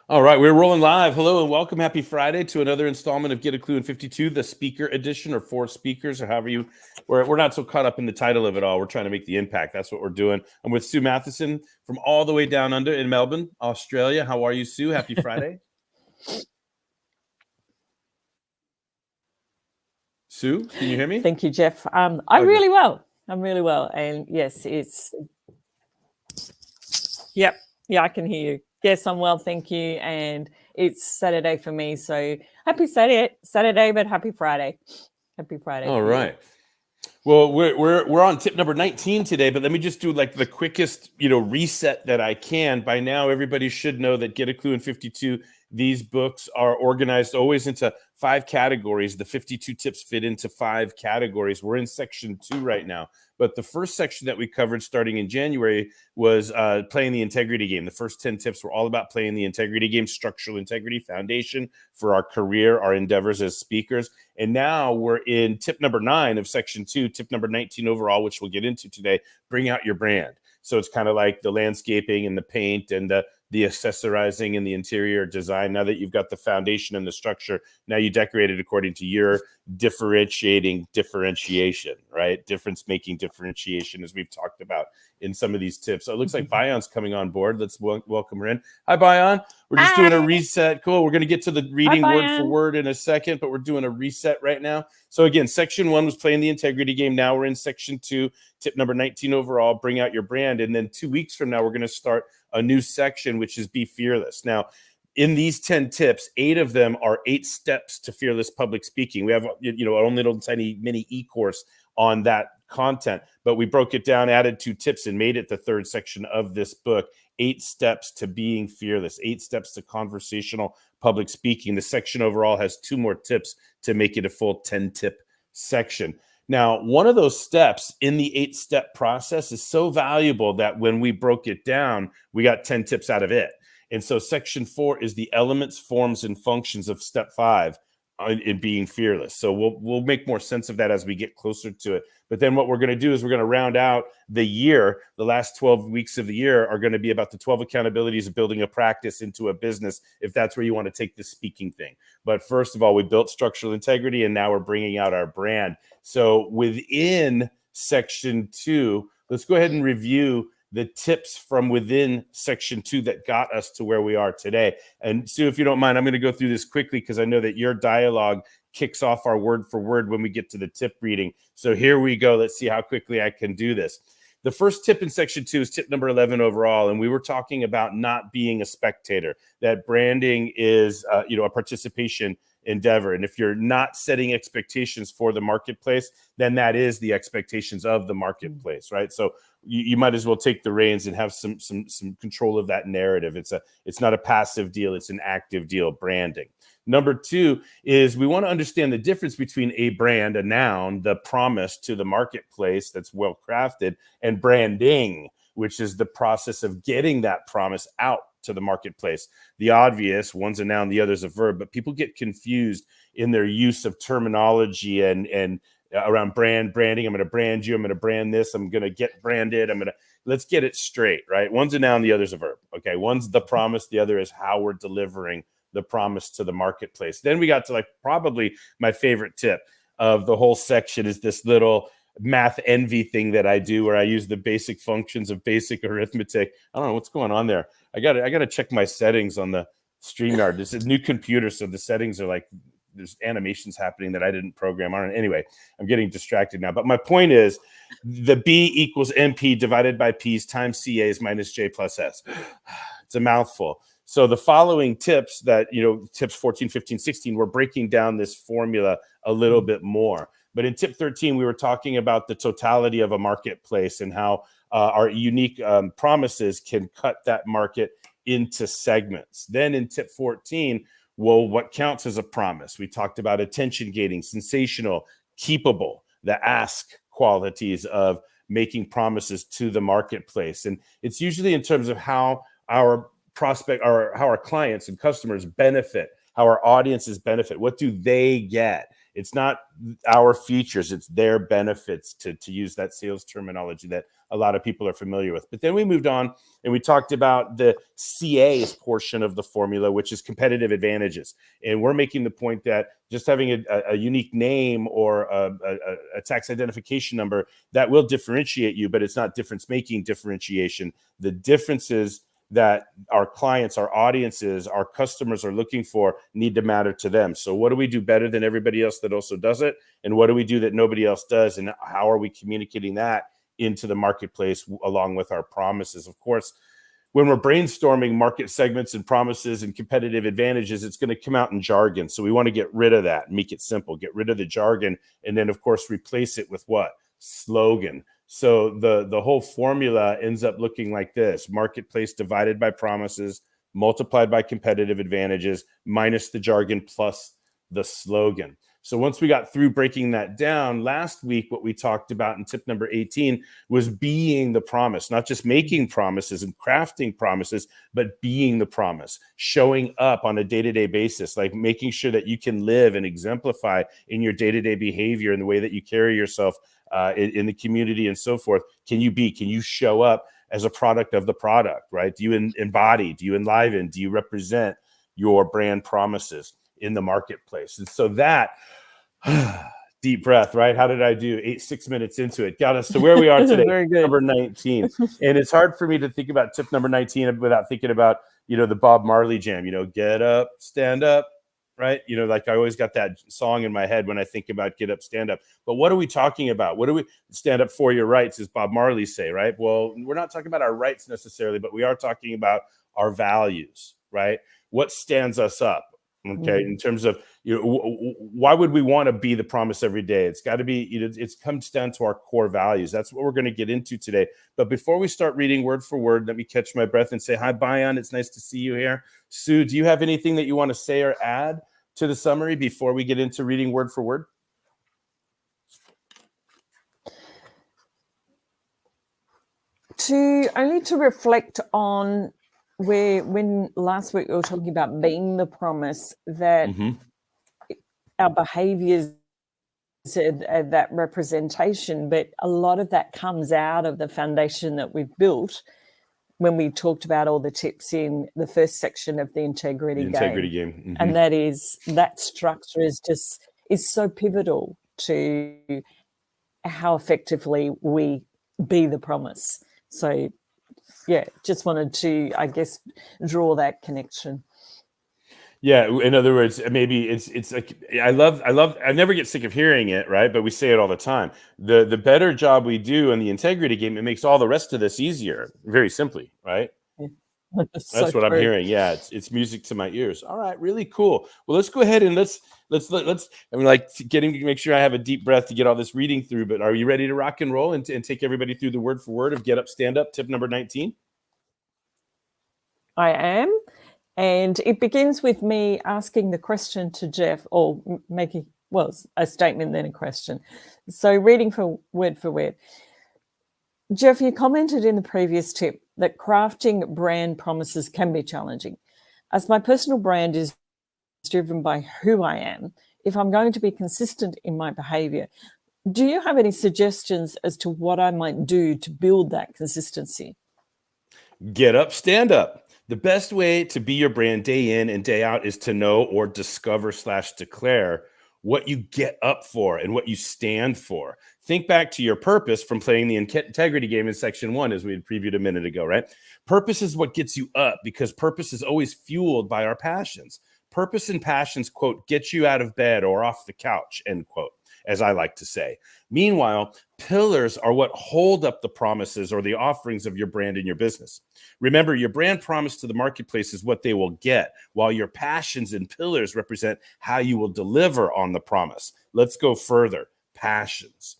All right, we're rolling live. Hello and welcome. Happy Friday to another installment of Get a Clue in 52, the speaker edition, or four speakers, or however you. We're not so caught up in the title of it all. We're trying to make the impact. That's what we're doing. I'm with Sue Mathieson from all the way down under in Melbourne, Australia. How are you, Sue? Happy Friday. Sue, can you hear me? Thank you, Jeff. I'm really well. I'm really well. And yes, yeah, I can hear you. Yes, I'm well, thank you. And it's Saturday for me. So happy Saturday, but happy Friday. Happy Friday. All right. Well, we're on tip number 19 today, but let me just do like the quickest, reset that I can. By now, everybody should know that Get a Clue in 52. These books are organized always into 5 categories. The 52 tips fit into 5 categories. We're in section 2 right now. But the first section that we covered starting in January was playing the integrity game. The first 10 tips were all about playing the integrity game, structural integrity, foundation for our career, our endeavors as speakers. And now we're in tip number 9 of section 2, tip number 19 overall, which we'll get into today, bring out your brand. So it's kind of like the landscaping and the paint and the accessorizing and the interior design. Now that you've got the foundation and the structure, now you decorate it according to your differentiation, right? Difference making differentiation, as we've talked about in some of these tips. So it looks like Bayon's coming on board. Let's welcome her in. Hi, Bayon. We're just doing a reset. Cool. We're going to get to the reading word for word in a second, but we're doing a reset right now. So again, section 1 was playing the integrity game. Now we're in section 2, tip number 19 overall, bring out your brand. And then 2 weeks from now, we're going to start a new section, which is be fearless. Now, in these 10 tips, 8 of them are 8 steps to fearless public speaking. We have, our own little tiny mini e-course on that content, but we broke it down, added 2 tips, and made it the 3rd section of this book. 8 steps to being fearless, 8 steps to conversational public speaking. The section overall has 2 more tips to make it a full 10-tip section. Now, one of those steps in the 8-step process is so valuable that when we broke it down, we got 10 tips out of it. And so section 4 is the elements, forms, and functions of step 5 in being fearless. So we'll make more sense of that as we get closer to it. But then what we're going to do is we're going to round out the year. The last 12 weeks of the year are going to be about the 12 accountabilities of building a practice into a business, if that's where you want to take the speaking thing. But first of all, we built structural integrity, and now we're bringing out our brand. So within section 2, let's go ahead and review the tips from within section 2 that got us to where we are today. And Sue, if you don't mind, I'm going to go through this quickly because I know that your dialogue kicks off our word for word when we get to the tip reading. So here we go. Let's see how quickly I can do this. The first tip in section 2 is tip number 11 overall. And we were talking about not being a spectator, that branding is, a participation endeavor. And if you're not setting expectations for the marketplace, then that is the expectations of the marketplace, right? So you might as well take the reins and have some control of that narrative. It's not a passive deal, it's an active deal, branding. Number 2 is we want to understand the difference between a brand, a noun, the promise to the marketplace that's well crafted, and branding, which is the process of getting that promise out to the marketplace. The obvious, one's a noun, the other's a verb, but people get confused in their use of terminology and around branding. I'm going to brand you. I'm going to brand this. I'm going to get branded. Let's get it straight, right? One's a noun, the other's a verb. Okay. One's the promise. The other is how we're delivering the promise to the marketplace. Then we got to probably my favorite tip of the whole section is this little math envy thing that I do where I use the basic functions of basic arithmetic. I don't know what's going on there. I got to check my settings on the StreamYard. This is a new computer, so the settings are there's animations happening that I didn't program on. Anyway, I'm getting distracted now. But my point is the B equals MP divided by P's times CA's minus J plus S. It's a mouthful. So the following tips that, tips 14, 15, 16, we're breaking down this formula a little bit more. But in tip 13, we were talking about the totality of a marketplace and how our unique promises can cut that market into segments. Then in tip 14, what counts as a promise? We talked about attention gating, sensational, keepable, the ask qualities of making promises to the marketplace. And it's usually in terms of how our prospect or how our clients and customers benefit, how our audiences benefit. What do they get? It's not our features, it's their benefits, to use that sales terminology that a lot of people are familiar with. But then we moved on and we talked about the CA's portion of the formula, which is competitive advantages. And we're making the point that just having a unique name or a tax identification number, that will differentiate you, but it's not difference-making differentiation. The differences that our clients, our audiences, our customers are looking for need to matter to them. So what do we do better than everybody else that also does it? And what do we do that nobody else does? And how are we communicating that into the marketplace along with our promises? Of course, when we're brainstorming market segments and promises and competitive advantages, it's going to come out in jargon. So we want to get rid of that, make it simple, get rid of the jargon, and then of course replace it with what? Slogan. So the whole formula ends up looking like this: marketplace divided by promises, multiplied by competitive advantages, minus the jargon plus the slogan. So once we got through breaking that down, last week, what we talked about in tip number 18 was being the promise, not just making promises and crafting promises, but being the promise, showing up on a day-to-day basis, like making sure that you can live and exemplify in your day-to-day behavior and the way that you carry yourself in the community and so forth. Can you show up as a product of the product, right? Do you embody, do you enliven, do you represent your brand promises in the marketplace? And so that deep breath, right? How did I do? 6 minutes into it, got us to where we are today. Very good. Number 19. And it's hard for me to think about tip number 19 without thinking about, the Bob Marley jam, get up, stand up, right? Like I always got that song in my head when I think about get up, stand up. But what are we talking about? What do we stand up for your rights, as Bob Marley say, right? Well, we're not talking about our rights necessarily, but we are talking about our values, right? What stands us up? Okay, in terms of why would we want to be the promise every day? It's got to be, it comes down to our core values. That's what we're going to get into today. But before we start reading word for word, let me catch my breath and say hi, Bayan. It's nice to see you here. Sue, do you have anything that you want to say or add to the summary before we get into reading word for word? To reflect on when last week we were talking about being the promise, that our behaviors are that representation, but a lot of that comes out of the foundation that we've built when we talked about all the tips in the first section of the integrity game. And that structure is so pivotal to how effectively we be the promise. So yeah, just wanted to, I guess, draw that connection. Yeah, in other words, maybe it's like I never get sick of hearing it, right? But we say it all the time. The better job we do in the integrity game, it makes all the rest of this easier, very simply, right? Yeah. That's what I'm hearing. Yeah, it's music to my ears. All right, really cool. Well, let's go ahead and let's make sure I have a deep breath to get all this reading through. But are you ready to rock and roll and take everybody through the word for word of get up, stand up, tip number 19? I am. And it begins with me asking the question to Jeff, or making, a statement, then a question. So reading for word. Jeff, you commented in the previous tip that crafting brand promises can be challenging. As my personal brand is driven by who I am, if I'm going to be consistent in my behavior, do you have any suggestions as to what I might do to build that consistency? Get up, stand up. The best way to be your brand day in and day out is to know or discover/declare what you get up for and what you stand for. Think back to your purpose from playing the integrity game in section 1, as we had previewed a minute ago, right? Purpose is what gets you up, because purpose is always fueled by our passions. Purpose and passions, quote, get you out of bed or off the couch, end quote, as I like to say. Meanwhile, pillars are what hold up the promises or the offerings of your brand and your business. Remember, your brand promise to the marketplace is what they will get, while your passions and pillars represent how you will deliver on the promise. Let's go further. Passions.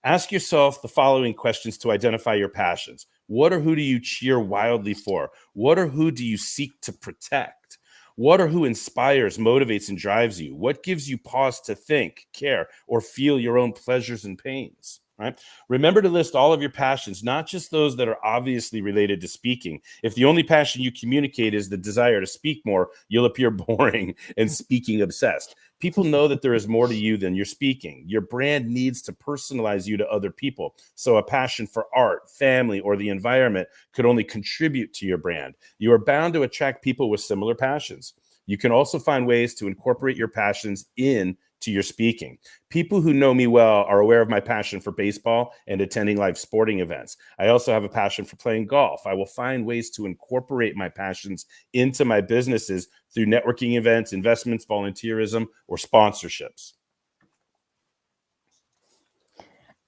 Ask yourself the following questions to identify your passions. What or who do you cheer wildly for? What or who do you seek to protect? What or who inspires, motivates, and drives you? What gives you pause to think, care, or feel your own pleasures and pains? Right? Remember to list all of your passions, not just those that are obviously related to speaking. If the only passion you communicate is the desire to speak more, you'll appear boring and speaking obsessed. People know that there is more to you than your speaking. Your brand needs to personalize you to other people. So a passion for art, family, or the environment could only contribute to your brand. You are bound to attract people with similar passions. You can also find ways to incorporate your passions into your speaking. People who know me well are aware of my passion for baseball and attending live sporting events. I also have a passion for playing golf. I will find ways to incorporate my passions into my businesses through networking events, investments, volunteerism, or sponsorships.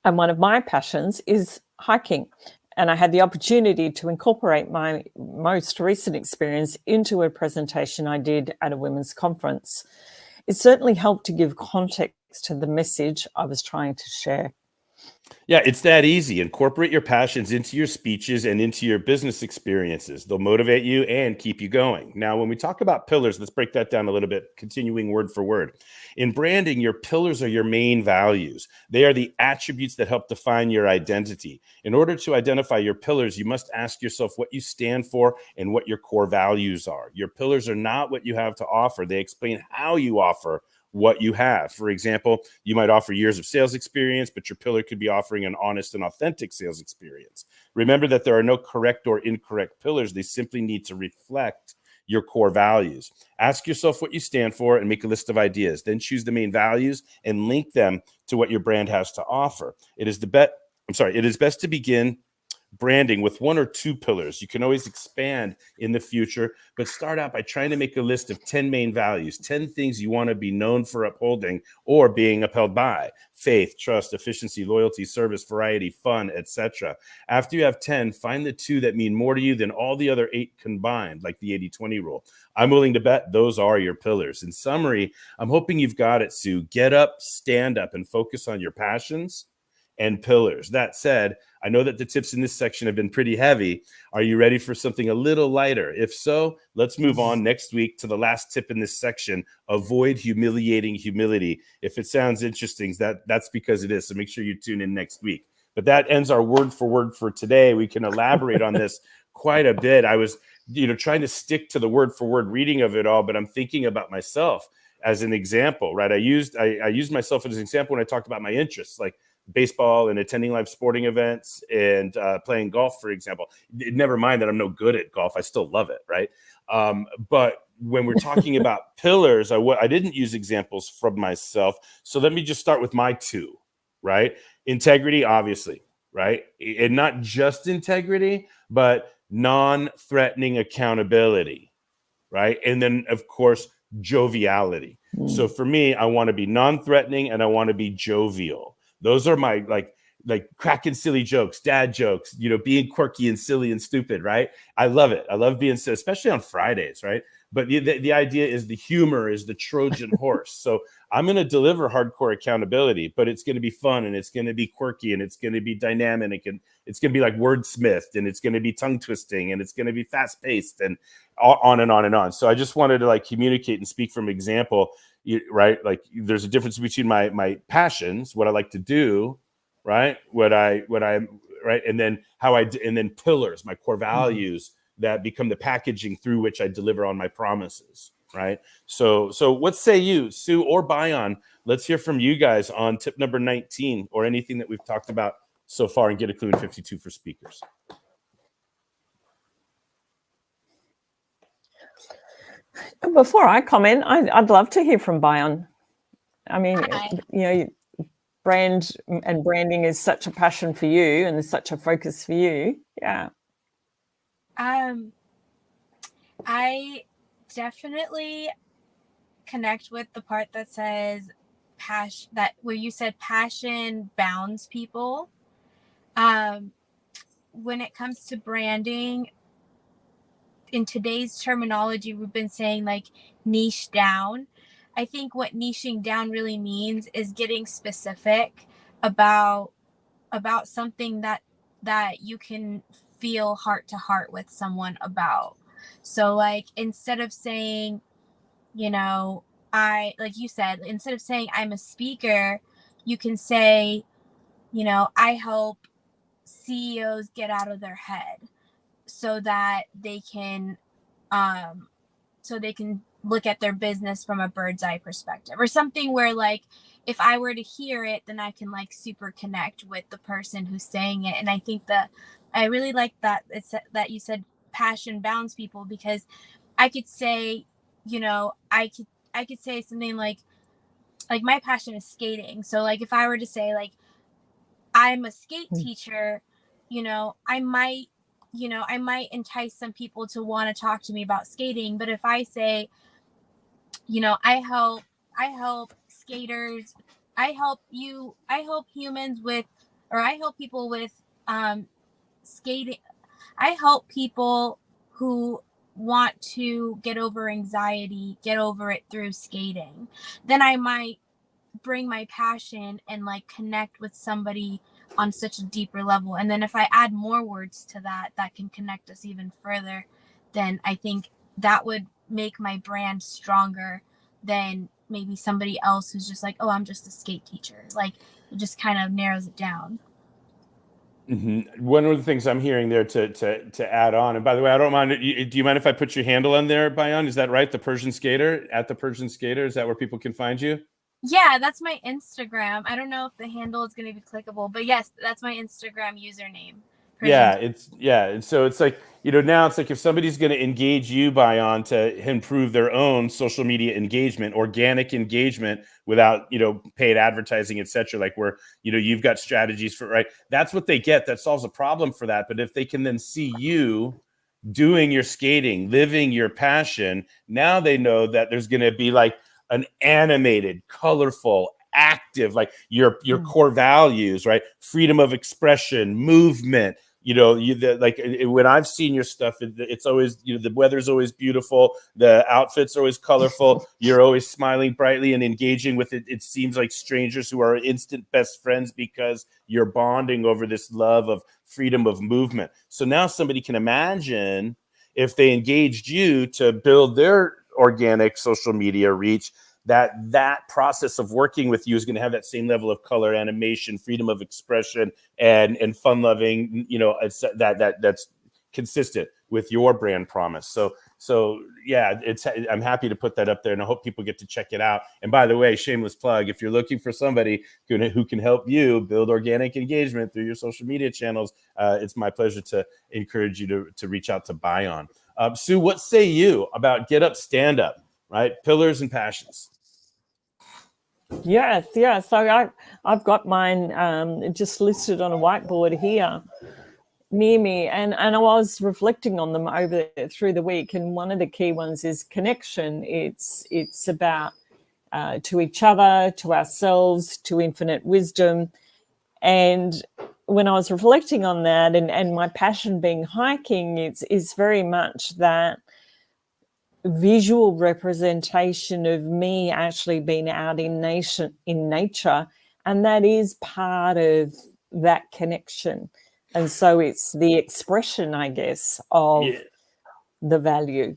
And one of my passions is hiking. And I had the opportunity to incorporate my most recent experience into a presentation I did at a women's conference. It certainly helped to give context to the message I was trying to share. Yeah, it's that easy. Incorporate your passions into your speeches and into your business experiences. They'll motivate you and keep you going. Now, when we talk about pillars, let's break that down a little bit, continuing word for word. In branding, your pillars are your main values. They are the attributes that help define your identity. In order to identify your pillars, you must ask yourself what you stand for and what your core values are. Your pillars are not what you have to offer. They explain how you offer what you have. For example, you might offer years of sales experience, but your pillar could be offering an honest and authentic sales experience. Remember that there are no correct or incorrect pillars. They simply need to reflect your core values. Ask yourself what you stand for and make a list of ideas. Then choose the main values and link them to what your brand has to offer. It is best to begin branding with one or two pillars. You can always expand in the future, but start out by trying to make a list of 10 main values, 10 things you want to be known for upholding or being upheld by: faith, trust, efficiency, loyalty, service, variety, fun, etc. After you have 10, find the two that mean more to you than all the other 8 combined, like the 80-20 rule. I'm willing to bet those are your pillars. In summary, I'm hoping you've got it, Sue. Get up, stand up, and focus on your passions and pillars. That said, I know that the tips in this section have been pretty heavy. Are you ready for something a little lighter? If so, let's move on next week to the last tip in this section: avoid humiliating humility. If it sounds interesting, that's because it is. So make sure you tune in next week. But that ends our word for today. We can elaborate on this quite a bit. I was, trying to stick to the word for word reading of it all, but I'm thinking about myself as an example, right? I used myself as an example when I talked about my interests, like baseball and attending live sporting events and playing golf, for example. Never mind that I'm no good at golf. I still love it, right? But when we're talking about pillars, I didn't use examples from myself. So let me just start with my two, right? Integrity, obviously, right? And not just integrity, but non-threatening accountability, right? And then, of course, joviality. So for me, I want to be non-threatening and I want to be jovial. Those are my like cracking silly jokes, dad jokes, being quirky and silly and stupid, right? I love it. I love being silly, especially on Fridays, right? But the idea is the humor is the Trojan horse. So I'm going to deliver hardcore accountability, but it's going to be fun and it's going to be quirky and it's going to be dynamic and it's going to be like wordsmithed and it's going to be tongue twisting and it's going to be fast paced and on and on and on. So I just wanted to communicate and speak from example, right? Like there's a difference between my passions, what I like to do, right? What I'm right. And then and then pillars, my core values that become the packaging through which I deliver on my promises. Right. So what say you, Sue or Bion? Let's hear from you guys on tip number 19 or anything that we've talked about so far and Get a Clue in 52 for speakers. Before I comment, I'd love to hear from Bion. I mean, brand and branding is such a passion for you and is such a focus for you. Yeah. I definitely connect with the part that says passion, that where you said passion bounds people. When it comes to branding, in today's terminology, we've been saying like niche down. I think what niching down really means is getting specific about something that you can feel heart to heart with someone about. So like instead of saying, like you said, instead of saying I'm a speaker, you can say, I help CEOs get out of their head so that they can look at their business from a bird's eye perspective, or something where, like, if I were to hear it, then I can like super connect with the person who's saying it. And I think that I really like that that you said passion bounds people, because I could say, I could say something like my passion is skating. So like if I were to say like I'm a skate teacher, I might entice some people to want to talk to me about skating. But if I say, I help skaters, I help humans with, or I help people with skating, I help people who want to get over anxiety, get over it through skating, then I might bring my passion and like connect with somebody on such a deeper level. And then if I add more words to that can connect us even further, then I think that would make my brand stronger than maybe somebody else who's just like, oh, I'm just a skate teacher. Like, it just kind of narrows it down. Mm-hmm. One of the things I'm hearing there to add on, and by the way, I don't mind. Do you mind if I put your handle on there, Bayan? Is that right? The Persian Skater, at the Persian Skater. Is that where people can find you? Yeah, that's my Instagram. I don't know if the handle is going to be clickable, but yes, that's my Instagram username. And so it's like, now it's like if somebody's going to engage you, Bayan, to improve their own social media engagement, organic engagement without, paid advertising, etc. Like where, you've got strategies for, right? That's what they get. That solves a problem for that. But if they can then see you doing your skating, living your passion, now they know that there's going to be like an animated, colorful, active, like your core values, right? Freedom of expression, movement. When I've seen your stuff, it's always, the weather's always beautiful. The outfits are always colorful. You're always smiling brightly and engaging with it. It seems like strangers who are instant best friends because you're bonding over this love of freedom of movement. So now somebody can imagine if they engaged you to build their organic social media reach, that process of working with you is going to have that same level of color, animation, freedom of expression, and fun loving, that's consistent with your brand promise. So yeah, I'm happy to put that up there, and I hope people get to check it out. And by the way, shameless plug, if you're looking for somebody who can help you build organic engagement through your social media channels, it's my pleasure to encourage you to reach out to Bayan. Sue, what say you about Get Up, Stand Up, right? Pillars and passions. Yes. So I've got mine just listed on a whiteboard here near me, and I was reflecting on them through the week. And one of the key ones is connection. It's about to each other, to ourselves, to infinite wisdom. And when I was reflecting on that, and my passion being hiking, it's very much that visual representation of me actually being out in nature, and that is part of that connection. And so it's the expression, I guess, of the value.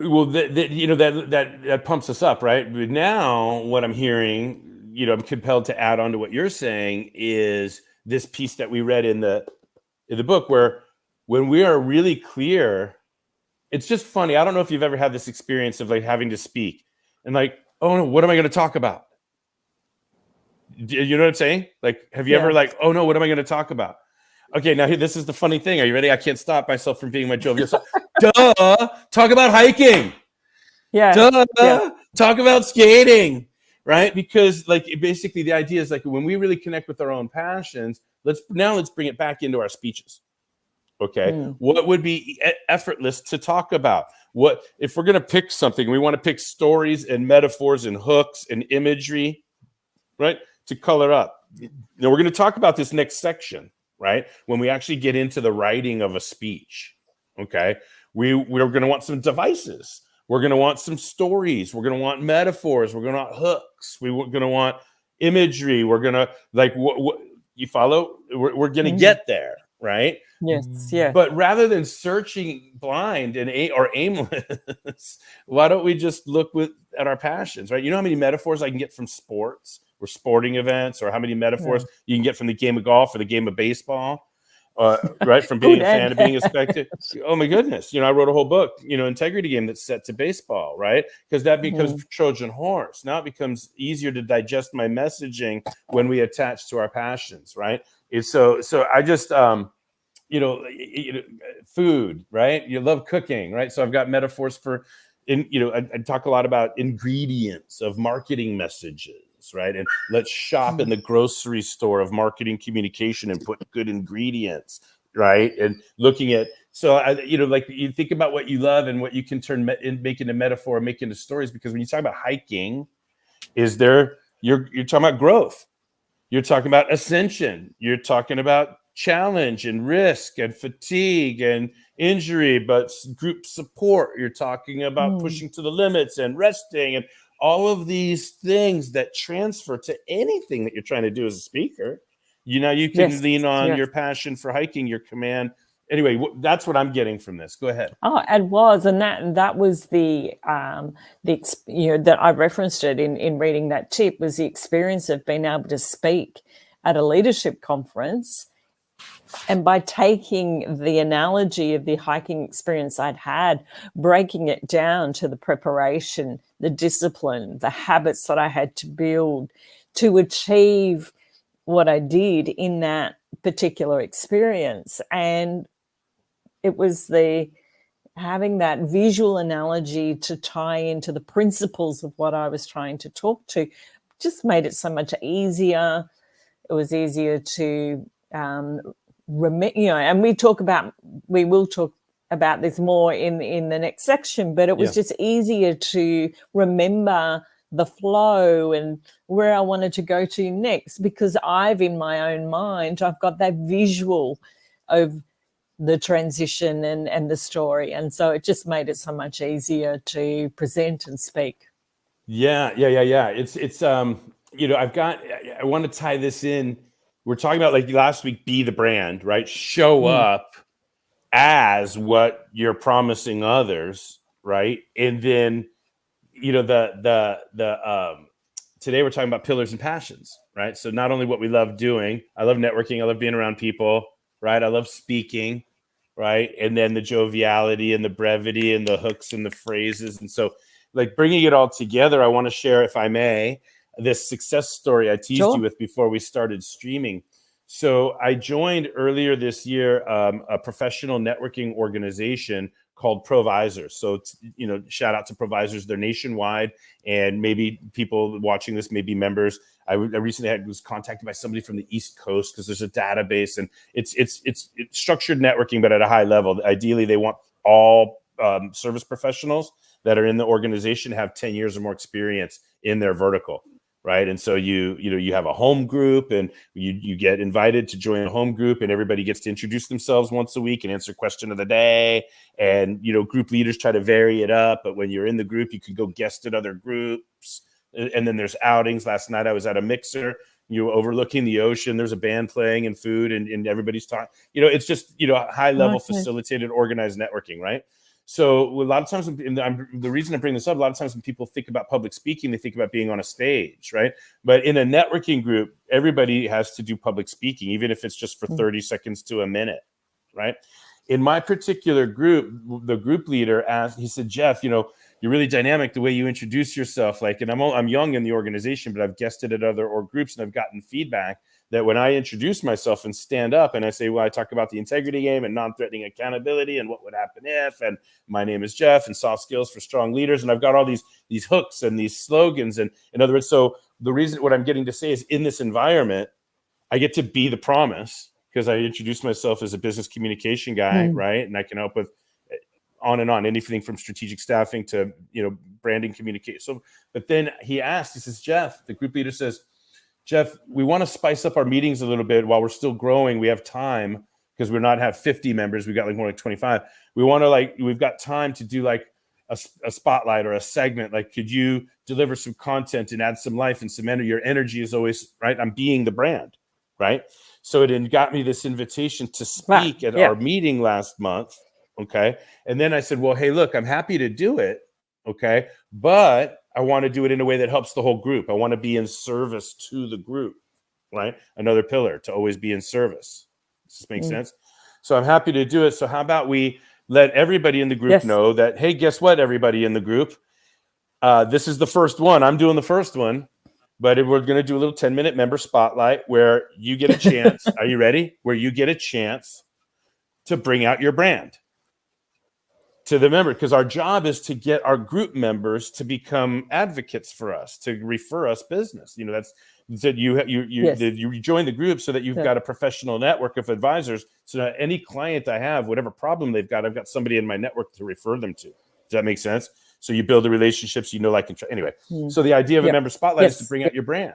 Well, that pumps us up, right? But now what I'm hearing, I'm compelled to add on to what you're saying, is this piece that we read in the book, where when we are really clear, it's just funny. I don't know if you've ever had this experience of like having to speak and like, oh no, what am I going to talk about? You know what I'm saying? Like, have you ever like, oh no, what am I going to talk about? Okay, now this is the funny thing. Are you ready? I can't stop myself from being my jovial self. Duh! Talk about hiking. Yeah. Duh! Yeah. Talk about skating, right? Because like basically the idea is like when we really connect with our own passions, let's bring it back into our speeches. Okay, what would be effortless to talk about? What if we're going to pick something? We want to pick stories and metaphors and hooks and imagery, right? To color up. Now we're going to talk about this next section, right? When we actually get into the writing of a speech, okay? We're going to want some devices. We're going to want some stories. We're going to want metaphors. We're going to want hooks. We're going to want imagery. We're going to like what you follow. We're going to get there, right? Yes. But rather than searching blind or aimless, why don't we just look at our passions, right? You know how many metaphors I can get from sports, or sporting events, or how many metaphors you can get from the game of golf or the game of baseball, right? From being a fan to being a spectator. Oh my goodness. I wrote a whole book, integrity game that's set to baseball, right? Because that becomes Trojan horse. Now it becomes easier to digest my messaging when we attach to our passions, right? So I just, food, right? You love cooking, right? So I've got metaphors for, I talk a lot about ingredients of marketing messages, right? And let's shop in the grocery store of marketing communication and put good ingredients, right? And looking at, like you think about what you love and what you can make into metaphor, make into stories. Because when you talk about hiking, you're talking about growth. You're talking about ascension. You're talking about challenge and risk and fatigue and injury, but group support. You're talking about pushing to the limits and resting and all of these things that transfer to anything that you're trying to do as a speaker. You can lean on your passion for hiking, your command. Anyway, that's what I'm getting from this. Go ahead. Oh, it was, and that was that I referenced it in reading that tip, was the experience of being able to speak at a leadership conference. And by taking the analogy of the hiking experience I'd had, breaking it down to the preparation, the discipline, the habits that I had to build to achieve what I did in that particular experience. And it was having that visual analogy to tie into the principles of what I was trying to talk to just made it so much easier. It was easier to and we will talk about this more in the next section, but it was just easier to remember the flow and where I wanted to go to next, because in my own mind, I've got that visual of the transition and the story. And so it just made it so much easier to present and speak. Yeah. It's I want to tie this in. We're talking about, like last week, be the brand, right? Show up as what you're promising others, right? And then, today we're talking about pillars and passions, right? So not only what we love doing, I love networking, I love being around people, right? I love speaking, right? And then the joviality and the brevity and the hooks and the phrases. And so, like, bringing it all together, I want to share, if I may, this success story I teased you with before we started streaming. So I joined earlier this year a professional networking organization called Provisors. So, shout out to Provisors. They're nationwide, and maybe people watching this may be members. I recently was contacted by somebody from the East Coast because there's a database, and it's structured networking, but at a high level. Ideally, they want all service professionals that are in the organization have 10 years or more experience in their vertical. Right. And so you have a home group, and you get invited to join a home group, and everybody gets to introduce themselves once a week and answer question of the day. And, group leaders try to vary it up. But when you're in the group, you can go guest at other groups. And then there's outings. Last night I was at a mixer, overlooking the ocean. There's a band playing and food, and everybody's talking. It's just, high level facilitated, organized networking. Right. So a lot of times, the reason I bring this up, a lot of times when people think about public speaking, they think about being on a stage, right? But in a networking group, everybody has to do public speaking, even if it's just for 30 seconds to a minute, right? In my particular group, the group leader he said, Jeff, you're really dynamic the way you introduce yourself. And I'm young in the organization, but I've guested at other groups, and I've gotten feedback that when I introduce myself and stand up and I say, well, I talk about the integrity game and non-threatening accountability and what would happen if, and my name is Jeff, and soft skills for strong leaders. And I've got all these hooks and these slogans. And in other words, so the reason what I'm getting to say is, in this environment, I get to be the promise because I introduce myself as a business communication guy, right? And I can help with on and on, anything from strategic staffing to, branding, communication. So, but then he says, Jeff, the group leader says, Jeff, we want to spice up our meetings a little bit while we're still growing. We have time because we're not have 50 members. We got more like 25. We want to we've got time to do like a spotlight or a segment. Like, could you deliver some content and add some life and some energy? Your energy is always right. I'm being the brand, right? So it got me this invitation to speak at our meeting last month. Okay. And then I said, well, hey, look, I'm happy to do it. Okay. But I want to do it in a way that helps the whole group. I want to be in service to the group, right? Another pillar to always be in service. Does this make sense? So I'm happy to do it. So how about we let everybody in the group know that, hey, guess what, everybody in the group? This is the first one. I'm doing the first one, but we're going to do a little 10-minute member spotlight where you get a chance. Are you ready? Where you get a chance to bring out your brand to the member, because our job is to get our group members to become advocates for us, to refer us business. You know, that's that you join the group so that you've got a professional network of advisors. So that any client I have, whatever problem they've got, I've got somebody in my network to refer them to. Does that make sense? So you build the relationships, like, anyway. So the idea of a member spotlight is to bring out your brand.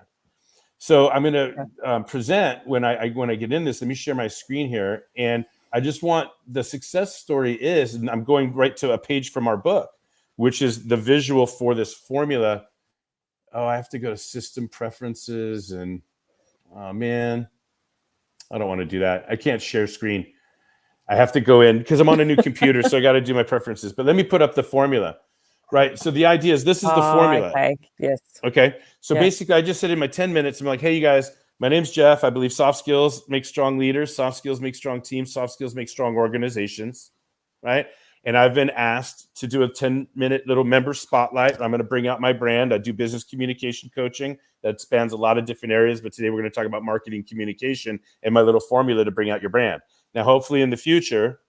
So I'm going to present when I get in this. Let me share my screen here, and I just want the success story is, and I'm going right to a page from our book, which is the visual for this formula. Oh, I have to go to system preferences, and oh man, I don't want to do that. I can't share screen. I have to go in because I'm on a new computer, so I got to do my preferences. But let me put up the formula, right? So the idea is this is the formula. Okay. Yes. Okay. So basically, I just said in my 10 minutes, I'm like, hey, you guys, my name's Jeff. I believe soft skills make strong leaders. Soft skills make strong teams. Soft skills make strong organizations, right? And I've been asked to do a 10-minute little member spotlight. I'm going to bring out my brand. I do business communication coaching that spans a lot of different areas. But today we're going to talk about marketing communication and my little formula to bring out your brand. Now, hopefully in the future,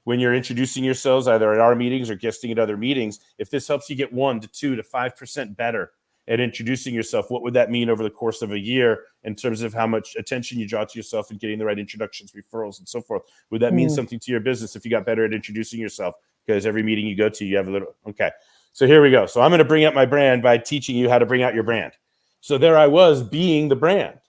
when you're introducing yourselves, either at our meetings or guesting at other meetings, if this helps you get 1 to 2 to 5% better at introducing yourself, what would that mean over the course of a year in terms of how much attention you draw to yourself and getting the right introductions, referrals, and so forth? Would that mean something to your business if you got better at introducing yourself? Because every meeting you go to, you have a little, okay. So here we go. So I'm going to bring out my brand by teaching you how to bring out your brand. So there I was being the brand.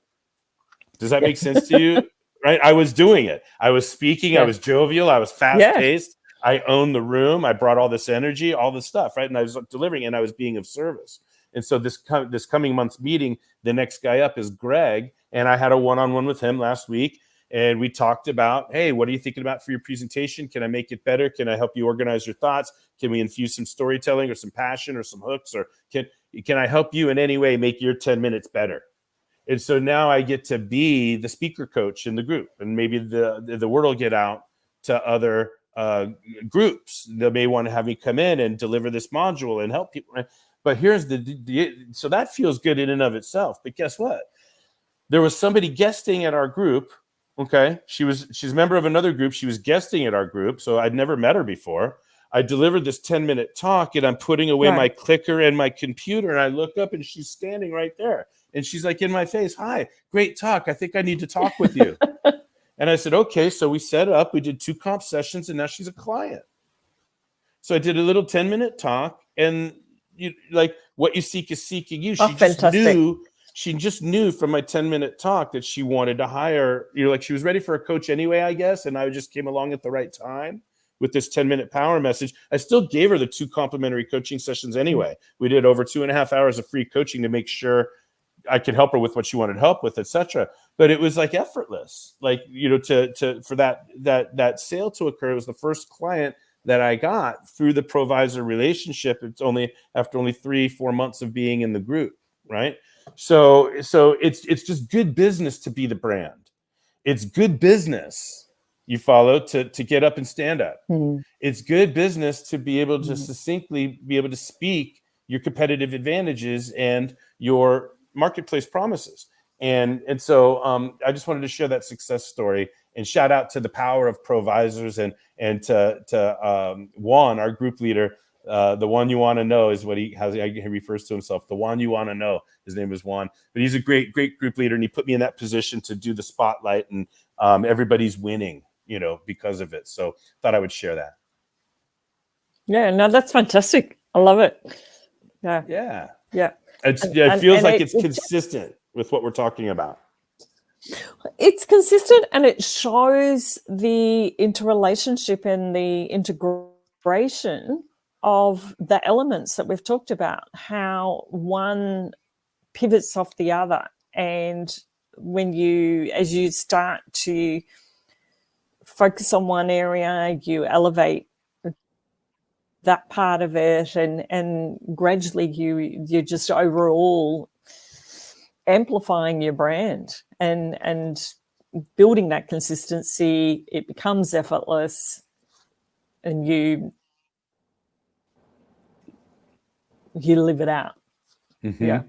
Does that make sense to you? Right? I was doing it. I was speaking. I was jovial. I was fast-paced. I owned the room. I brought all this energy, all this stuff, right? And I was delivering, and I was being of service. And so this coming month's meeting, the next guy up is Greg, and I had a one-on-one with him last week, and we talked about, hey, what are you thinking about for your presentation? Can I make it better? Can I help you organize your thoughts? Can we infuse some storytelling or some passion or some hooks? Or can I help you in any way make your 10 minutes better? And so now I get to be the speaker coach in the group, and maybe the word will get out to other groups. They may want to have me come in and deliver this module and help people. Right? But here's so that feels good in and of itself. But guess what? There was somebody guesting at our group. Okay, she's a member of another group. She was guesting at our group, so I'd never met her before. I delivered this 10-minute talk, and I'm putting away my clicker and my computer, and I look up, and she's standing right there. And she's like in my face, hi, great talk. I think I need to talk with you. And I said, okay. So we set up, we did 2 comp sessions, and now she's a client. So I did a little 10-minute talk, and like what you seek is seeking you. She just knew from my 10-minute talk that she wanted to hire, like she was ready for a coach anyway, I guess. And I just came along at the right time with this 10-minute power message. I still gave her the 2 complimentary coaching sessions anyway. We did over 2.5 hours of free coaching to make sure I could help her with what she wanted help with, etc. But it was like effortless, like, for that sale to occur. It was the first client that I got through the provisor relationship. It's only after 3-4 months of being in the group, right? So it's just good business to be the brand. It's good business, you follow, to get up and stand up. It's good business to be able to succinctly be able to speak your competitive advantages and your marketplace promises. And so I just wanted to share that success story and shout out to the power of provisors and to Juan, our group leader. The one you want to know is what he refers to himself. The one you want to know. His name is Juan, but he's a great group leader, and he put me in that position to do the spotlight, and everybody's winning, because of it. So thought I would share that. Yeah, no, that's fantastic. I love it. Yeah. It feels like it's consistent with what we're talking about. It's consistent, and it shows the interrelationship and the integration of the elements that we've talked about, how one pivots off the other. And as you start to focus on one area, you elevate that part of it, and gradually you're just overall amplifying your brand and building that consistency. It becomes effortless, and you live it out. Mm-hmm. Yeah.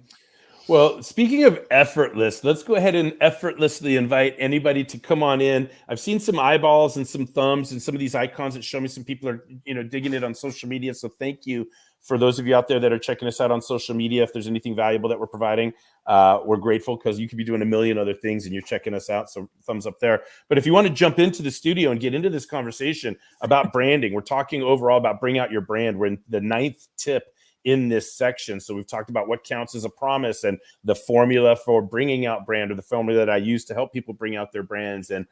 Well, speaking of effortless, let's go ahead and effortlessly invite anybody to come on in. I've seen some eyeballs and some thumbs and some of these icons that show me some people are, digging it on social media. So thank you for those of you out there that are checking us out on social media. If there's anything valuable that we're providing, we're grateful, because you could be doing a million other things and you're checking us out. So thumbs up there. But if you want to jump into the studio and get into this conversation about branding, we're talking overall about bring out your brand. We're in the 9th tip in this section. So we've talked about what counts as a promise and the formula for bringing out brand, or the formula that I use to help people bring out their brands, and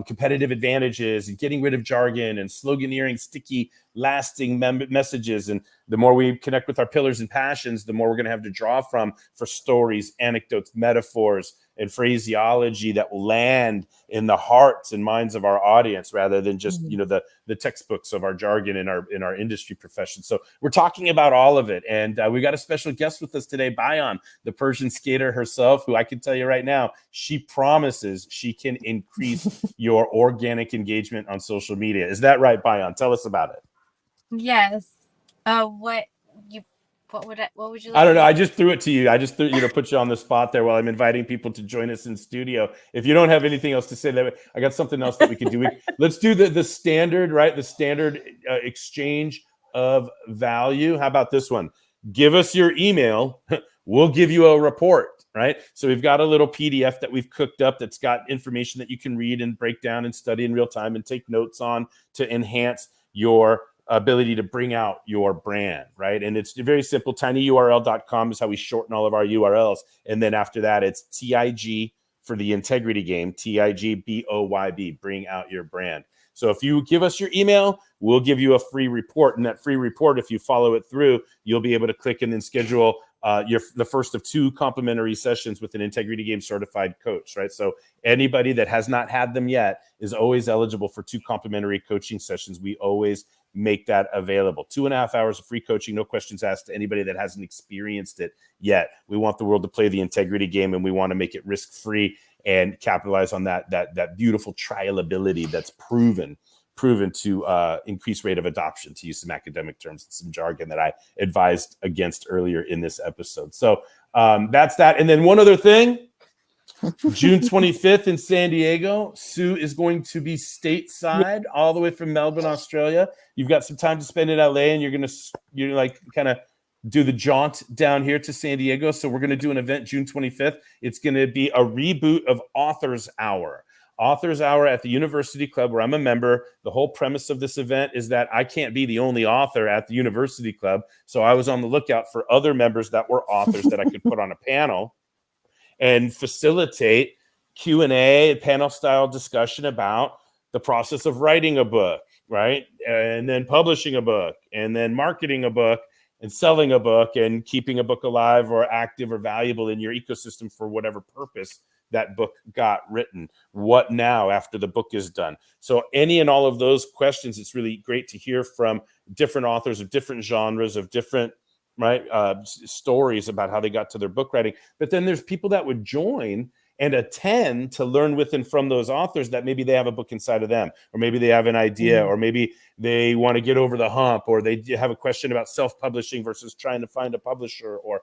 competitive advantages, and getting rid of jargon, and sloganeering sticky, lasting messages. And the more we connect with our pillars and passions, the more we're going to have to draw from for stories, anecdotes, metaphors, and phraseology that will land in the hearts and minds of our audience, rather than just the textbooks of our jargon in our industry profession. So we're talking about all of it, and we got a special guest with us today, Bayan, the Persian skater herself, who I can tell you right now, she promises she can increase your organic engagement on social media. Is that right, Bayan? Tell us about it. Yes. What would you like? I don't know. I just threw it to you. I just put you on the spot there while I'm inviting people to join us in studio. If you don't have anything else to say, that I got something else that we could do. Let's do the standard, right? The standard exchange of value. How about this one? Give us your email. We'll give you a report, right? So we've got a little PDF that we've cooked up that's got information that you can read and break down and study in real time and take notes on to enhance your ability to bring out your brand, right? And it's very simple. tinyurl.com is how we shorten all of our URLs. And then after that, it's TIG for the integrity game, TIGBOYB, bring out your brand. So if you give us your email, we'll give you a free report. And that free report, if you follow it through, you'll be able to click and then schedule the first of 2 complimentary sessions with an integrity game certified coach, right? So anybody that has not had them yet is always eligible for 2 complimentary coaching sessions. We always make that available. 2.5 hours of free coaching, no questions asked, to anybody that hasn't experienced it yet. We want the world to play the integrity game, and we want to make it risk-free and capitalize on that beautiful trialability that's proven to increase rate of adoption, to use some academic terms and some jargon that I advised against earlier in this episode. So that's that. And then one other thing, June 25th in San Diego, Sue is going to be stateside all the way from Melbourne, Australia. You've got some time to spend in LA, and you're like kind of do the jaunt down here to San Diego. So we're going to do an event June 25th. It's going to be a reboot of Authors Hour. Authors Hour at the University Club, where I'm a member. The whole premise of this event is that I can't be the only author at the University Club. So I was on the lookout for other members that were authors that I could put on a panel and facilitate Q&A, panel-style discussion about the process of writing a book, right? And then publishing a book, and then marketing a book, and selling a book, and keeping a book alive or active or valuable in your ecosystem for whatever purpose that book got written. What now after the book is done? So any and all of those questions, it's really great to hear from different authors of different genres, of different stories about how they got to their book writing. But then there's people that would join and attend to learn with and from those authors that maybe they have a book inside of them, or maybe they have an idea, or maybe they want to get over the hump, or they have a question about self-publishing versus trying to find a publisher, or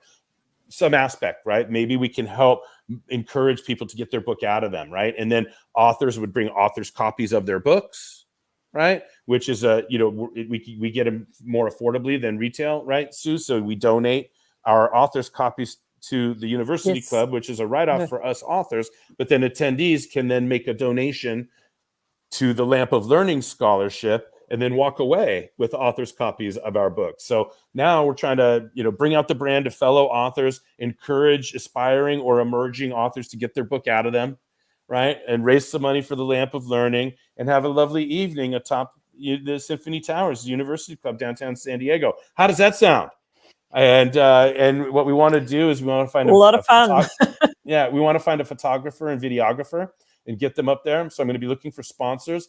some aspect, right? Maybe we can help encourage people to get their book out of them, right? And then authors would bring authors copies of their books, right? Which is we get them more affordably than retail, right, Sue? So we donate our authors copies to the University Club, which is a write-off for us authors, but then attendees can then make a donation to the Lamp of Learning Scholarship and then walk away with authors copies of our books. So now we're trying to, bring out the brand to fellow authors, encourage aspiring or emerging authors to get their book out of them, right? And raise some money for the Lamp of Learning, and have a lovely evening atop the Symphony Towers, University Club, downtown San Diego. How does that sound? And what we want to do is we want to find a lot of fun. We want to find a photographer and videographer and get them up there. So I'm going to be looking for sponsors.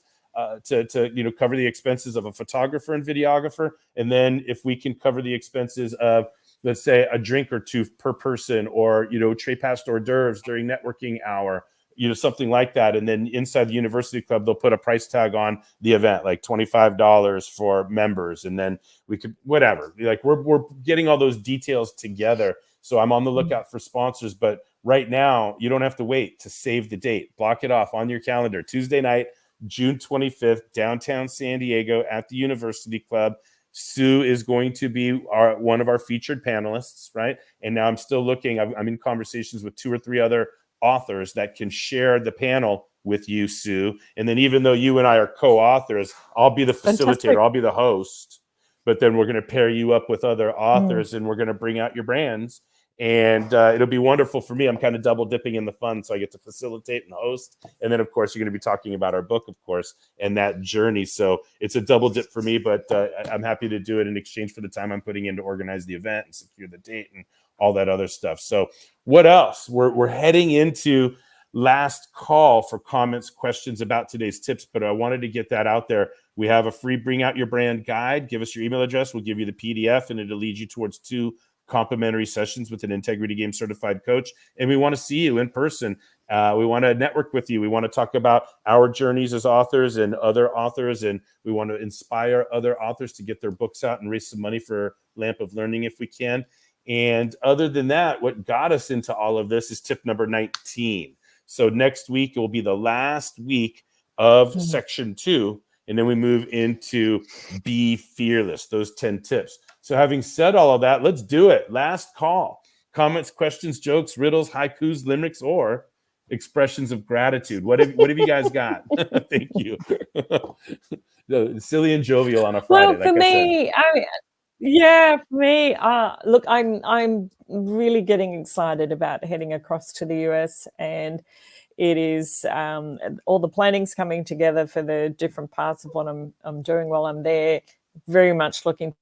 to cover the expenses of a photographer and videographer, and then if we can cover the expenses of, let's say, a drink or two per person, or tray passed hors d'oeuvres during networking hour, something like that. And then inside the university club, they'll put a price tag on the event, like $25 for members, and then we could whatever. Like we're getting all those details together. So I'm on the lookout for sponsors, but right now you don't have to wait to save the date. Block it off on your calendar. Tuesday night, June 25th, downtown San Diego at the University Club. Sue is going to be one of our featured panelists, right? And now I'm still looking. I'm in conversations with 2 or 3 other authors that can share the panel with you, Sue. And then even though you and I are co-authors, I'll be the facilitator, Fantastic. I'll be the host. But then we're going to pair you up with other authors, and we're going to bring out your brands. And it'll be wonderful for me. I'm kind of double dipping in the fun. So I get to facilitate and host. And then, of course, you're going to be talking about our book, of course, and that journey. So it's a double dip for me, but I'm happy to do it in exchange for the time I'm putting in to organize the event and secure the date and all that other stuff. So what else? We're heading into last call for comments, questions about today's tips, but I wanted to get that out there. We have a free Bring Out Your Brand guide. Give us your email address. We'll give you the PDF, and it'll lead you towards 2 complimentary sessions with an Integrity Game certified coach. And we want to see you in person. We want to network with you. We want to talk about our journeys as authors and other authors. And we want to inspire other authors to get their books out and raise some money for Lamp of Learning if we can. And other than that, what got us into all of this is tip number 19. So next week, it will be the last week of section 2. And then we move into Be Fearless, those 10 tips. So having said all of that, let's do it. Last call. Comments, questions, jokes, riddles, haikus, limericks, or expressions of gratitude. What have you guys got? Thank you. Silly and jovial on a Friday. Well, for me, for me, look, I'm really getting excited about heading across to the US, and it is all the planning's coming together for the different parts of what I'm doing while I'm there. Very much looking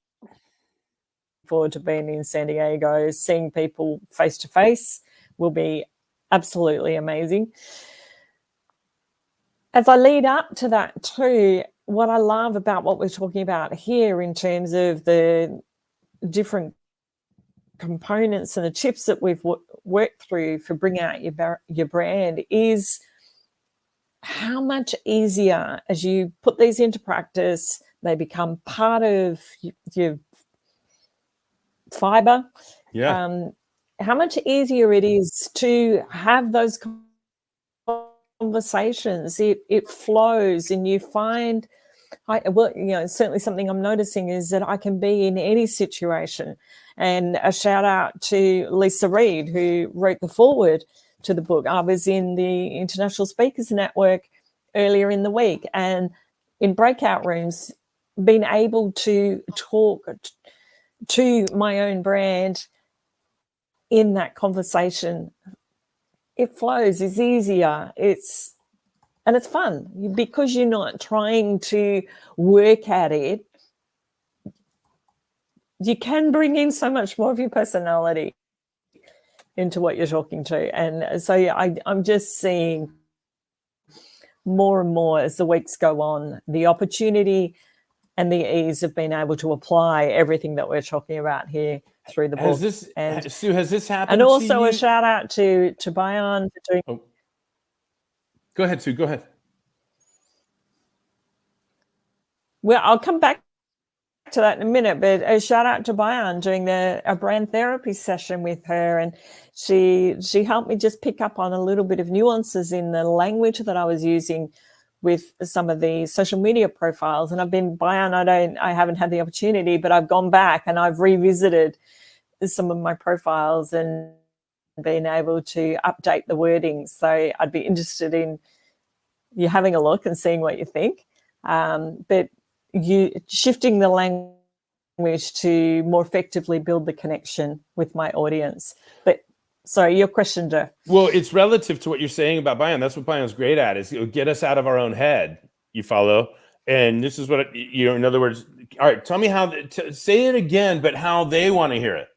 forward to being in San Diego. Seeing people face to face will be absolutely amazing. As I lead up to that too, what I love about what we're talking about here in terms of the different components and the tips that we've worked through for bringing out your brand is how much easier, as you put these into practice, they become part of your fiber. Yeah. How much easier it is to have those conversations. It flows, and you find, certainly something I'm noticing is that I can be in any situation. And a shout out to Lisa Reed, who wrote the foreword to the book. I was in the International Speakers Network earlier in the week, and in breakout rooms, being able to talk to my own brand in that conversation, it flows, it's easier, it's fun because you're not trying to work at it. You can bring in so much more of your personality into what you're talking to. And so I'm just seeing more and more as the weeks go on, the opportunity and the ease of being able to apply everything that we're talking about here through the book. Sue, has this happened? And also to you? A shout out to Bayan for doing. Oh. Go ahead, Sue. Go ahead. Well, I'll come back to that in a minute, but a shout out to Bayan doing a brand therapy session with her, and she helped me just pick up on a little bit of nuances in the language that I was using with some of the social media profiles. And I've been Bayan, I haven't had the opportunity, but I've gone back and I've revisited some of my profiles and been able to update the wording. So I'd be interested in you having a look and seeing what you think. But you shifting the language to more effectively build the connection with my audience. But sorry, your question, Jeff. Well, it's relative to what you're saying about Bayan. That's what Bayan's great at, is get us out of our own head. You follow? And this is what, in other words, all right, tell me how, say it again, but how they want to hear it.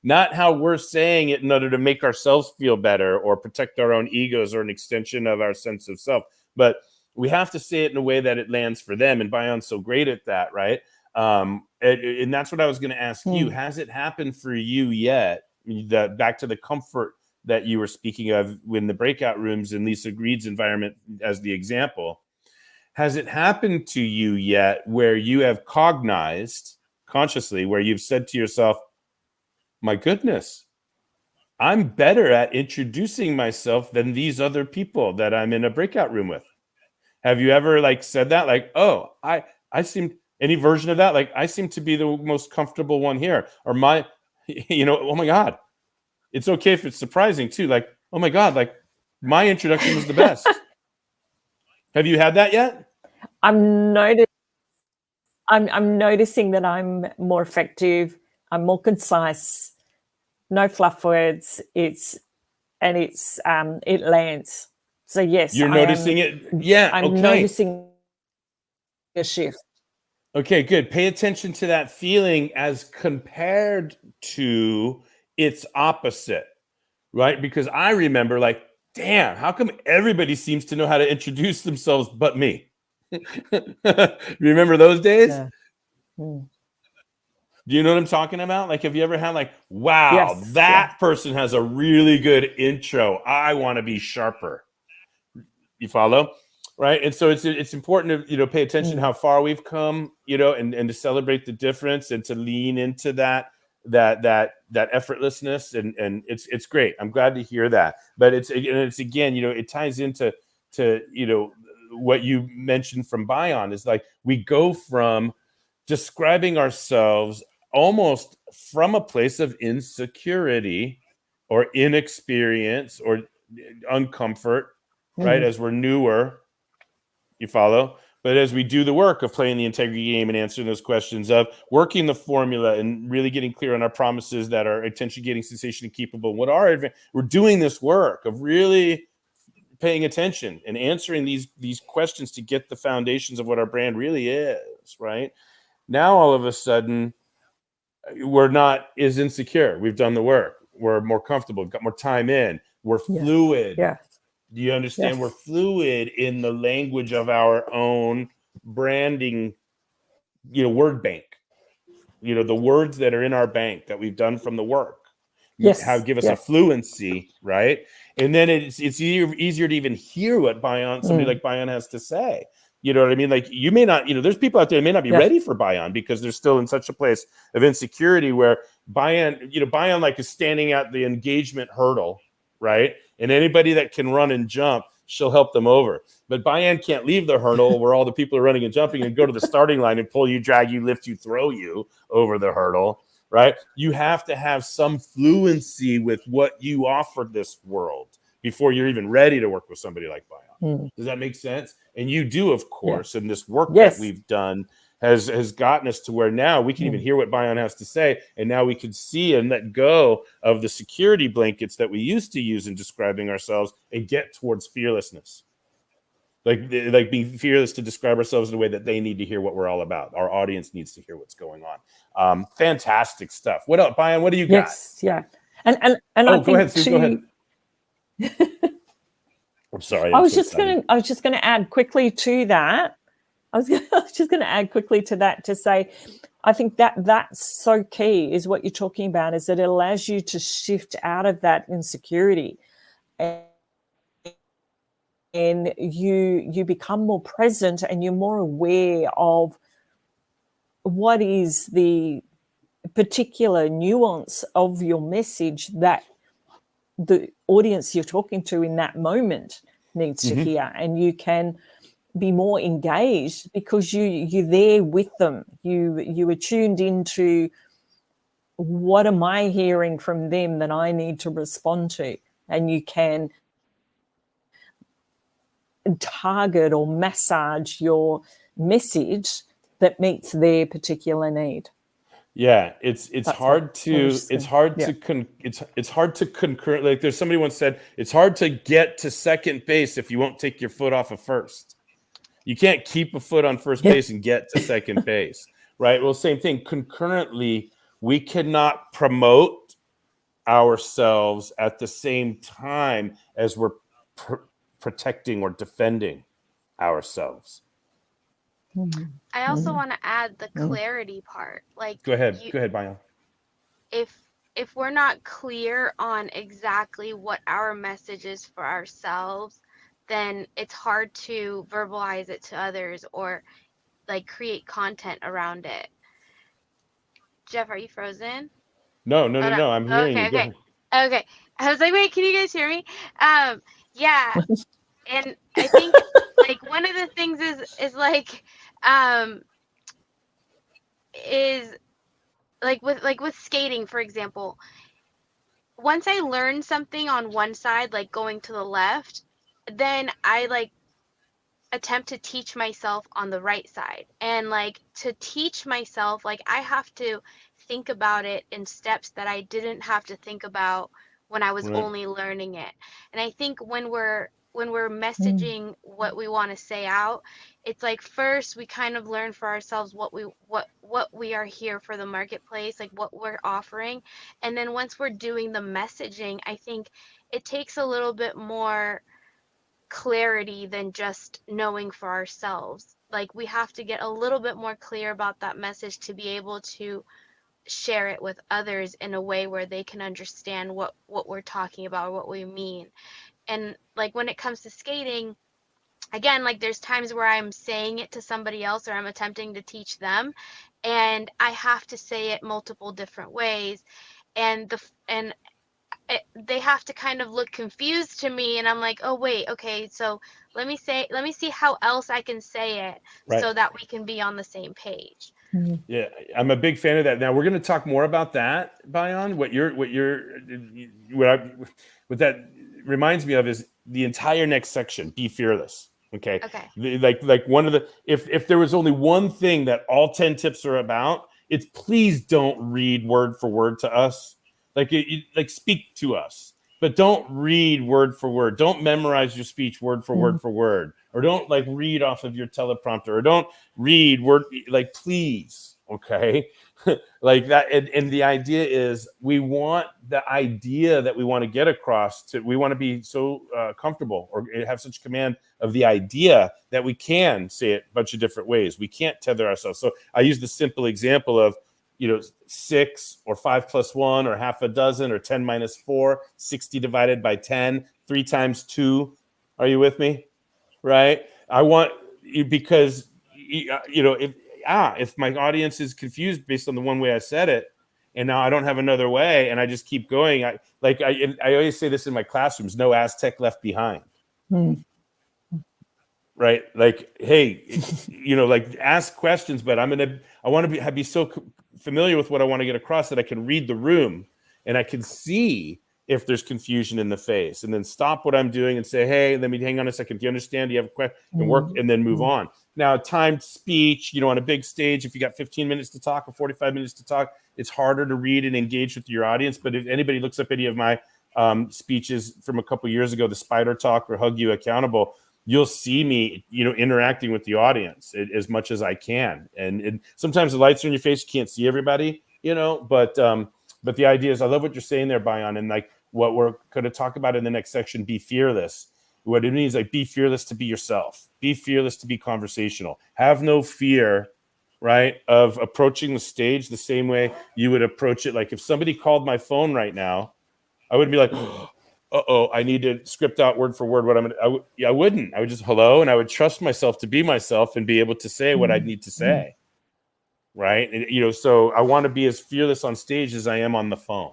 Not how we're saying it in order to make ourselves feel better or protect our own egos or an extension of our sense of self. But we have to say it in a way that it lands for them. And Bayon's so great at that, right? And that's what I was going to ask you. Has it happened for you yet? Back to the comfort that you were speaking of when the breakout rooms in Lisa Greed's environment as the example. Has it happened to you yet where you have cognized consciously, where you've said to yourself, my goodness, I'm better at introducing myself than these other people that I'm in a breakout room with? Have you ever like said that? Like, oh, I seem, any version of that? Like, I seem to be the most comfortable one here. Or my, oh my God. It's okay if it's surprising too. Like, oh my God, like my introduction was the best. Have you had that yet? I'm noticing that I'm more effective. I'm more concise. No fluff words. It lands. So yes, you're noticing it. Yeah, I'm noticing a shift. Okay, good. Pay attention to that feeling as compared to its opposite, right? Because I remember, like, damn, how come everybody seems to know how to introduce themselves but me? Remember those days? Yeah. Do you know what I'm talking about? Like, have you ever had like, wow, that person has a really good intro. I want to be sharper. You follow? Right. And so it's important to, pay attention to how far we've come, and to celebrate the difference and to lean into that effortlessness. And it's great. I'm glad to hear that. But it's again, it ties into what you mentioned from Bayon is like we go from describing ourselves almost from a place of insecurity or inexperience or uncomfort, right? As we're newer, you follow? But as we do the work of playing the integrity game and answering those questions of working the formula and really getting clear on our promises that are attention getting, sensation and keepable, we're doing this work of really paying attention and answering these questions to get the foundations of what our brand really is, right? Now, all of a sudden, we're not as insecure. We've done the work. We're more comfortable. We've got more time in. We're fluid. Yeah. Do you understand? Yes. We're fluid in the language of our own branding, word bank. The words that are in our bank that we've done from the work. Give us a fluency, right? And then it's easier to even hear what somebody like Bayon has to say. You know what I mean? Like you may not, there's people out there who may not be ready for Bayon because they're still in such a place of insecurity where Bayon like is standing at the engagement hurdle, right? And anybody that can run and jump, she'll help them over. But Bayon can't leave the hurdle where all the people are running and jumping and go to the starting line and pull you, drag you, lift you, throw you over the hurdle, right? You have to have some fluency with what you offer this world before you're even ready to work with somebody like Bayon. Does that make sense? And you do, of course, and this work that we've done has gotten us to where now we can even hear what Bayon has to say, and now we can see and let go of the security blankets that we used to use in describing ourselves and get towards fearlessness. Like being fearless to describe ourselves in a way that they need to hear what we're all about. Our audience needs to hear what's going on. Fantastic stuff. What else, Bayon? What do you got? And go ahead, Sue. Go ahead. I'm sorry. I was just going to add quickly to that. I was just going to add quickly to that to say, I think that's so key is what you're talking about is that it allows you to shift out of that insecurity and you become more present and you're more aware of what is the particular nuance of your message that the audience you're talking to in that moment needs to hear, and you can be more engaged because you're there with them. You are tuned into what am I hearing from them that I need to respond to, and you can target or massage your message that meets their particular need. Yeah, it's hard to concur. Like there's somebody once said, it's hard to get to second base if you won't take your foot off of first. You can't keep a foot on first base and get to second base, right? Well, same thing. Concurrently, we cannot promote ourselves at the same time as we're protecting or defending ourselves. I also want to add the clarity part. Like, Go ahead, Bayan. If we're not clear on exactly what our message is for ourselves, then it's hard to verbalize it to others or like create content around it. Jeff, are you frozen? No. I'm hearing you. Okay. Okay. I was like, wait, can you guys hear me? Yeah. And I think like one of the things is like with skating, for example. Once I learn something on one side, like going to the left, then I like attempt to teach myself on the right side. And like to teach myself, like I have to think about it in steps that I didn't have to think about when I was only learning it. And I think when we're messaging what we want to say out, it's like first we kind of learn for ourselves what we are here for the marketplace, like what we're offering. And then once we're doing the messaging, I think it takes a little bit more clarity than just knowing for ourselves. Like we have to get a little bit more clear about that message to be able to share it with others in a way where they can understand what we're talking about or what we mean. And like when it comes to skating, again, like there's times where I'm saying it to somebody else or I'm attempting to teach them and I have to say it multiple different ways, and they have to kind of look confused to me, and I'm like, oh wait, okay, so let me see how else I can say it so that we can be on the same page. Yeah, I'm a big fan of that. Now we're going to talk more about that, Bayan. What that reminds me of is the entire next section. Be fearless. Okay. Like one of the if there was only one thing that all 10 tips are about, it's please don't read word for word to us. Like speak to us, but don't read word for word. Don't memorize your speech word for word for word, or don't like read off of your teleprompter, or don't read word, like please. Okay. Like that. And the idea is we want the idea that we want to get across we want to be so comfortable or have such command of the idea that we can say it a bunch of different ways. We can't tether ourselves. So I use the simple example of, 6 or 5 plus 1 or half a dozen or 10 minus 4, 60 divided by 10, 3 times 2. Are you with me? Right. I want you because, if my audience is confused based on the one way I said it, and now I don't have another way, and I just keep going. I always say this in my classrooms: no Aztec left behind. Right? Like, hey, like ask questions, but I want to be so familiar with what I want to get across that I can read the room and I can see if there's confusion in the face, and then stop what I'm doing and say, hey, let me hang on a second. Do you understand? Do you have a question? And work, and then move on. Now, timed speech, on a big stage, if you got 15 minutes to talk or 45 minutes to talk, it's harder to read and engage with your audience. But if anybody looks up any of my speeches from a couple years ago, the Spider Talk or Hug You Accountable, you'll see me, interacting with the audience as much as I can. And sometimes the lights are in your face, you can't see everybody, but the idea is, I love what you're saying there, Bayan, and like what we're going to talk about in the next section, be fearless. What it means, like, be fearless to be yourself. Be fearless to be conversational. Have no fear, right, of approaching the stage the same way you would approach it. Like if somebody called my phone right now, I wouldn't be like, I need to script out word for word what I'm going to. I wouldn't. I would just hello, and I would trust myself to be myself and be able to say what I need to say. Right. And, so I want to be as fearless on stage as I am on the phone,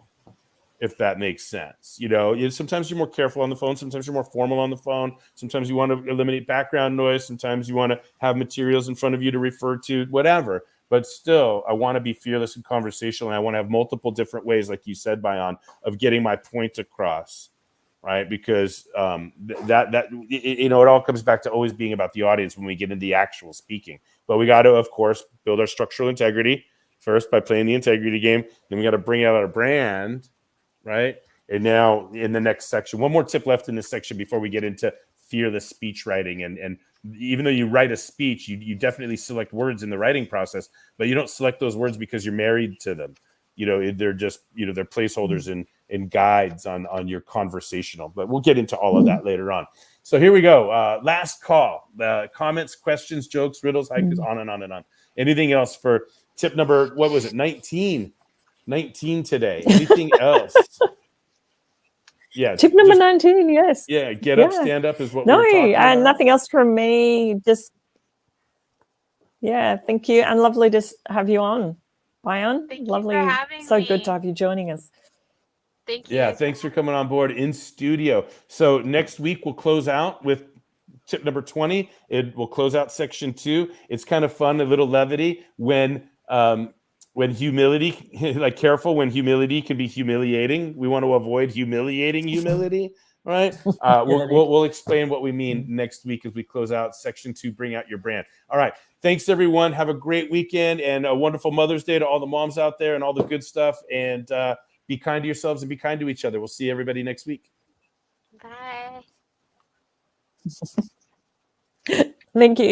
if that makes sense. Sometimes you're more careful on the phone. Sometimes you're more formal on the phone. Sometimes you want to eliminate background noise. Sometimes you want to have materials in front of you to refer to, whatever. But still, I want to be fearless and conversational. And I want to have multiple different ways, like you said, Bayan, of getting my point across. Right. Because it all comes back to always being about the audience when we get into the actual speaking. But we got to, of course, build our structural integrity first by playing the integrity game. Then we got to bring out our brand. Right. And now in the next section, one more tip left in this section before we get into fearless speech writing. And even though you write a speech, you definitely select words in the writing process, but you don't select those words because you're married to them. They're just, they're placeholders and guides on your conversational, but we'll get into all of that later on. So here we go. Last call. Comments, questions, jokes, riddles, haikus, on and on and on. Anything else for tip number, what was it, 19? 19 today. Anything else? Yeah. Tip number 19, yes. Yeah, get up, stand up is what No, we're talking about. nothing else from me. Just, yeah, thank you. And lovely to have you on, Bayan. Thank Lovely. you for having so me. good to have you joining us. Thank you. Yeah, thanks for coming on board in studio. So next week we'll close out with tip number 20. It will close out section 2. It's kind of fun, a little levity when humility, like careful when humility can be humiliating. We want to avoid humiliating humility, right? We'll explain what we mean next week as we close out section 2, bring out your brand. All right. Thanks everyone. Have a great weekend and a wonderful Mother's Day to all the moms out there and all the good stuff. And be kind to yourselves and be kind to each other. We'll see everybody next week. Bye. Thank you.